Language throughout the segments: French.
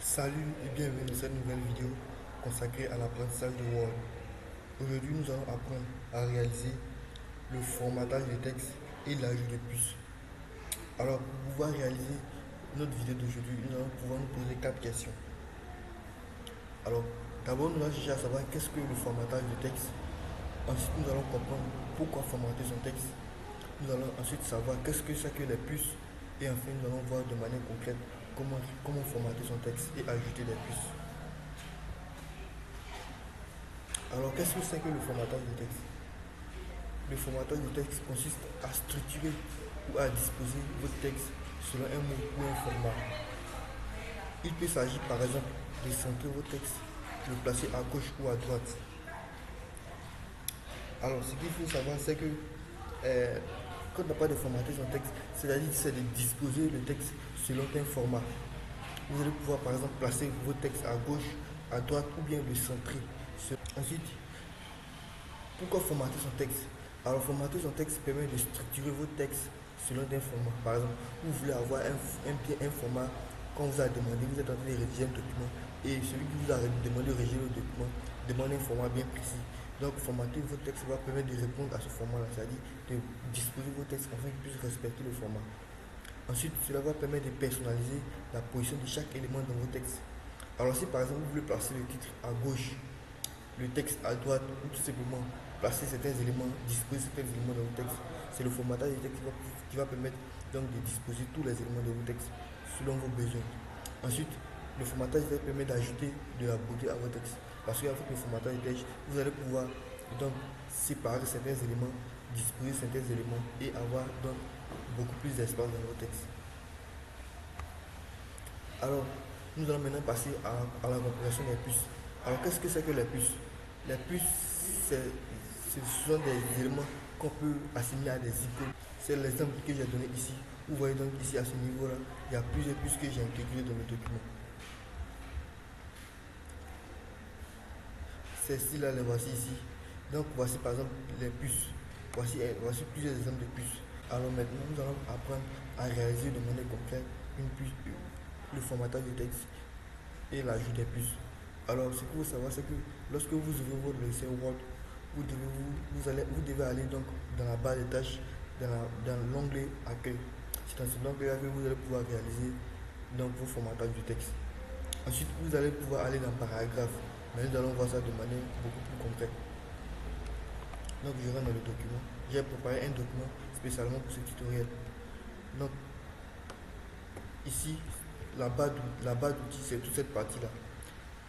Salut et bienvenue dans cette nouvelle vidéo consacrée à l'apprentissage de Word. Aujourd'hui, nous allons apprendre à réaliser le formatage de texte et l'ajout de puces. Alors, pour pouvoir réaliser notre vidéo d'aujourd'hui, nous allons pouvoir nous poser 4 questions. Alors, d'abord, nous allons chercher à savoir qu'est-ce que le formatage de texte. Ensuite, nous allons comprendre pourquoi formater son texte. Nous allons ensuite savoir qu'est-ce que c'est que les puces. Et enfin, nous allons voir de manière concrète comment formater son texte et ajouter des puces. Alors, qu'est-ce que c'est que le formatage de texte? Le formatage de texte consiste à structurer ou à disposer votre texte selon un mot ou un format. Il peut s'agir par exemple de centrer votre texte, de le placer à gauche ou à droite. Alors, ce qu'il faut savoir, c'est que quand on n'a pas de formater son texte, c'est-à-dire c'est de disposer le texte selon un format. Vous allez pouvoir par exemple placer votre texte à gauche, à droite ou bien le centrer. Ensuite, pourquoi formater son texte? Alors, formater son texte permet de structurer votre texte selon un format. Par exemple, vous voulez avoir un format qu'on vous a demandé, vous êtes en train de rédiger un document et celui qui vous a demandé de rédiger le document demande un format bien précis. Donc, formater votre texte va permettre de répondre à ce format-là, c'est-à-dire de disposer votre texte afin qu'il puisse respecter le format. Ensuite, cela va permettre de personnaliser la position de chaque élément dans votre texte. Alors, si par exemple vous voulez placer le titre à gauche, le texte à droite, ou tout simplement placer certains éléments, disposer certains éléments dans votre texte, c'est le formatage du texte qui va permettre donc de disposer tous les éléments de votre texte selon vos besoins. Ensuite, le formatage va permettre d'ajouter de la beauté à votre texte. Parce qu'avec le formatage du texte, vous allez pouvoir donc séparer certains éléments, disposer certains éléments et avoir donc beaucoup plus d'espace dans votre texte. Alors, nous allons maintenant passer à la compréhension des puces. Alors, qu'est-ce que c'est que les puces? Les puces, ce sont des éléments qu'on peut assimiler à des icônes. C'est l'exemple que j'ai donné ici. Vous voyez donc ici à ce niveau-là, il y a plusieurs puces que j'ai intégrées dans le document. Celles-ci-là, les voici ici. Donc, voici par exemple les puces. Voici plusieurs exemples de puces. Alors maintenant, nous allons apprendre à réaliser de manière concrète une puce, le formatage du texte et l'ajout des puces. Alors, ce qu'il faut savoir, c'est que lorsque vous ouvrez votre logiciel Word, vous devez aller donc dans la barre des tâches, dans l'onglet Accueil. C'est dans cet onglet-là que vous allez pouvoir réaliser donc vos formatages du texte. Ensuite, vous allez pouvoir aller dans Paragraphe. Mais nous allons voir ça de manière beaucoup plus concrète. Donc, je rentre dans le document. J'ai préparé un document spécialement pour ce tutoriel. Donc, ici, la barre d'outils, c'est toute cette partie-là.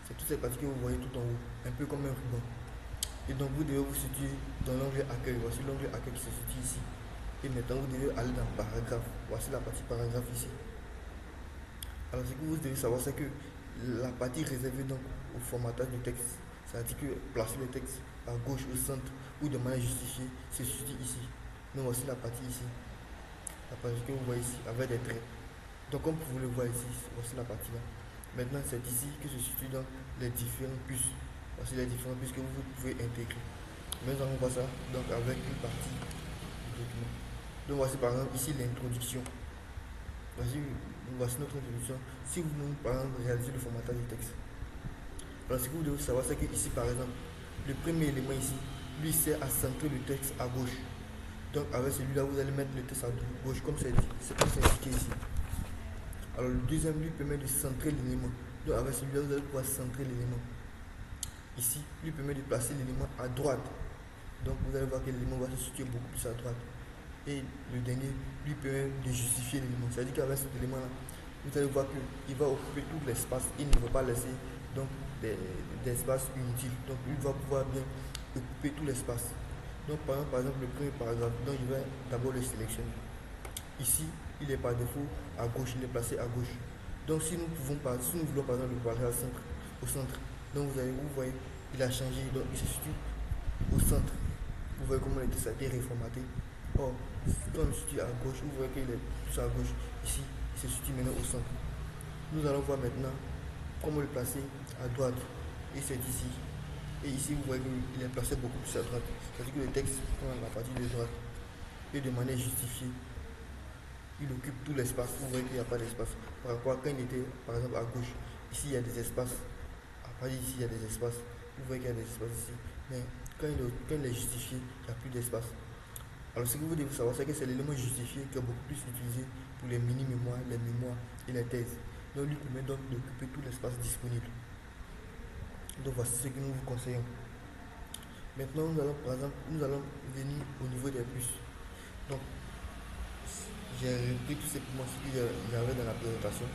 C'est toute cette partie que vous voyez tout en haut, un peu comme un ruban. Et donc vous devez vous situer dans l'onglet accueil. Voici l'onglet accueil qui se situe ici. Et maintenant vous devez aller dans paragraphe. Voici la partie paragraphe ici. Alors ce que vous devez savoir, c'est que la partie réservée donc au formatage du texte, c'est-à-dire que placer le texte à gauche, au centre ou de manière justifiée, se situe ici. Donc voici la partie ici. La partie que vous voyez ici avec des traits. Donc comme vous le voyez ici, voici la partie là. Maintenant c'est ici que se situent donc les différentes puces. Voici les différentes puces que vous pouvez intégrer. Mais nous allons voir ça donc avec une partie du document. Donc voici par exemple ici l'introduction. Voici notre introduction. Si vous voulez par exemple réaliser le formatage du texte. Alors ce que vous devez savoir, c'est que ici par exemple, le premier élément ici, lui sert à centrer le texte à gauche. Donc avec celui-là, vous allez mettre le texte à gauche comme c'est indiqué ici. Alors le deuxième lui permet de centrer l'élément. Donc avec celui-là, vous allez pouvoir centrer l'élément. Ici, lui permet de placer l'élément à droite. Donc vous allez voir que l'élément va se situer beaucoup plus à droite. Et le dernier lui permet de justifier l'élément. C'est-à-dire qu'avec cet élément-là, vous allez voir qu'il va occuper tout l'espace. Il ne va pas laisser donc d'espace inutile. Donc il va pouvoir bien occuper tout l'espace. Donc par exemple le premier paragraphe, donc je vais d'abord le sélectionner. Ici, il est par défaut à gauche, il est placé à gauche. Donc si nous voulons par exemple le placer au centre, donc vous voyez, il a changé, donc il se situe au centre. Vous voyez comment le texte a été réformaté. Or, quand on se situe à gauche, vous voyez qu'il est plus à gauche. Ici, il se situe maintenant au centre. Nous allons voir maintenant comment le placer à droite. Et c'est ici. Et ici, vous voyez qu'il est placé beaucoup plus à droite. C'est-à-dire que le texte prend la partie de droite. Et de manière justifiée, il occupe tout l'espace. Vous voyez qu'il n'y a pas d'espace. Par rapport à quand il était, par exemple, à gauche. ici il y a des espaces. À partir d'ici, il y a des espaces. Vous voyez qu'il y a des espaces ici. Mais quand il est justifié, il n'y a plus d'espace. Alors ce que vous devez savoir, c'est que c'est l'élément justifié qui est beaucoup plus utilisé pour les mini-mémoires, les mémoires et les thèses. Donc lui permet donc d'occuper tout l'espace disponible. Donc voici ce que nous vous conseillons. Maintenant, par exemple, nous allons venir au niveau des puces. Donc, j'ai repris tout simplement ce que j'avais dans la présentation.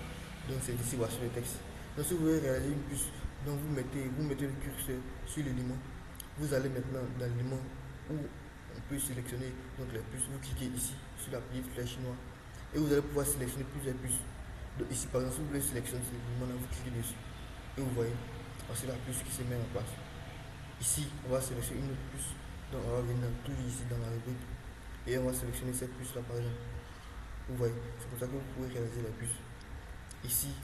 Donc, c'est ici, voici le texte. Donc, si vous voulez réaliser une puce, donc vous mettez le curseur sur l'élément. Vous allez maintenant dans l'élément où on peut sélectionner donc les puces. Vous cliquez ici sur la petite flèche noire et vous allez pouvoir sélectionner plusieurs puces. Donc, ici, par exemple, si vous voulez sélectionner cet élément-là, vous cliquez dessus et vous voyez, c'est la puce qui se met en place. Ici, on va sélectionner une autre puce. Donc, on va venir toujours ici dans la rubrique et on va sélectionner cette puce-là, par exemple. Vous voyez, c'est comme ça que vous pouvez réaliser la puce. Ici,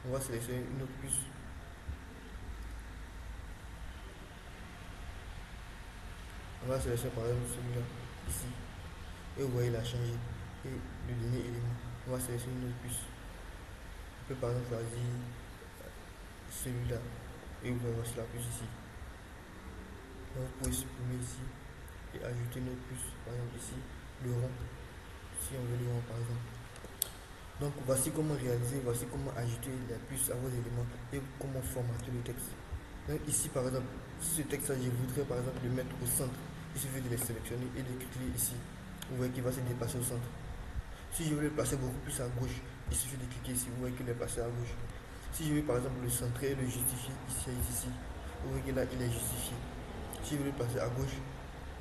on va sélectionner une autre puce. On va sélectionner par exemple celui-là, ici. Et vous voyez, il a changé. Et le dernier élément, on va sélectionner une autre puce. On peut par exemple choisir celui-là. Et vous voyez, voici la puce ici. Donc, vous pouvez supprimer ici et ajouter une autre puce, par exemple ici, le rond, si on veut le rond par exemple. Donc voici comment réaliser, voici comment ajouter les puces à vos éléments et comment formater le texte. Donc ici par exemple, si ce texte-là je voudrais par exemple le mettre au centre, il suffit de les sélectionner et de cliquer ici. Vous voyez qu'il va se déplacer au centre. Si je veux le placer beaucoup plus à gauche, il suffit de cliquer ici, vous voyez qu'il est passé à gauche. Si je veux par exemple le centrer et le justifier, ici, vous voyez que là il est justifié. Si je veux le placer à gauche,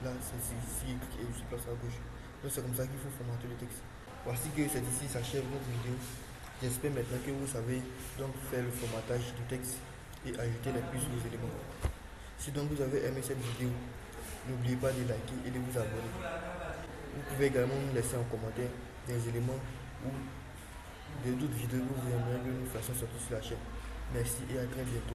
là c'est ici, et je place à gauche. Donc c'est comme ça qu'il faut formater le texte. Voici que c'est ici, s'achève notre vidéo. J'espère maintenant que vous savez donc faire le formatage du texte et ajouter les puces aux éléments. Si donc vous avez aimé cette vidéo, n'oubliez pas de liker et de vous abonner. Vous pouvez également nous laisser en commentaire des éléments ou d'autres vidéos que vous aimeriez que nous fassions sortir sur la chaîne. Merci et à très bientôt.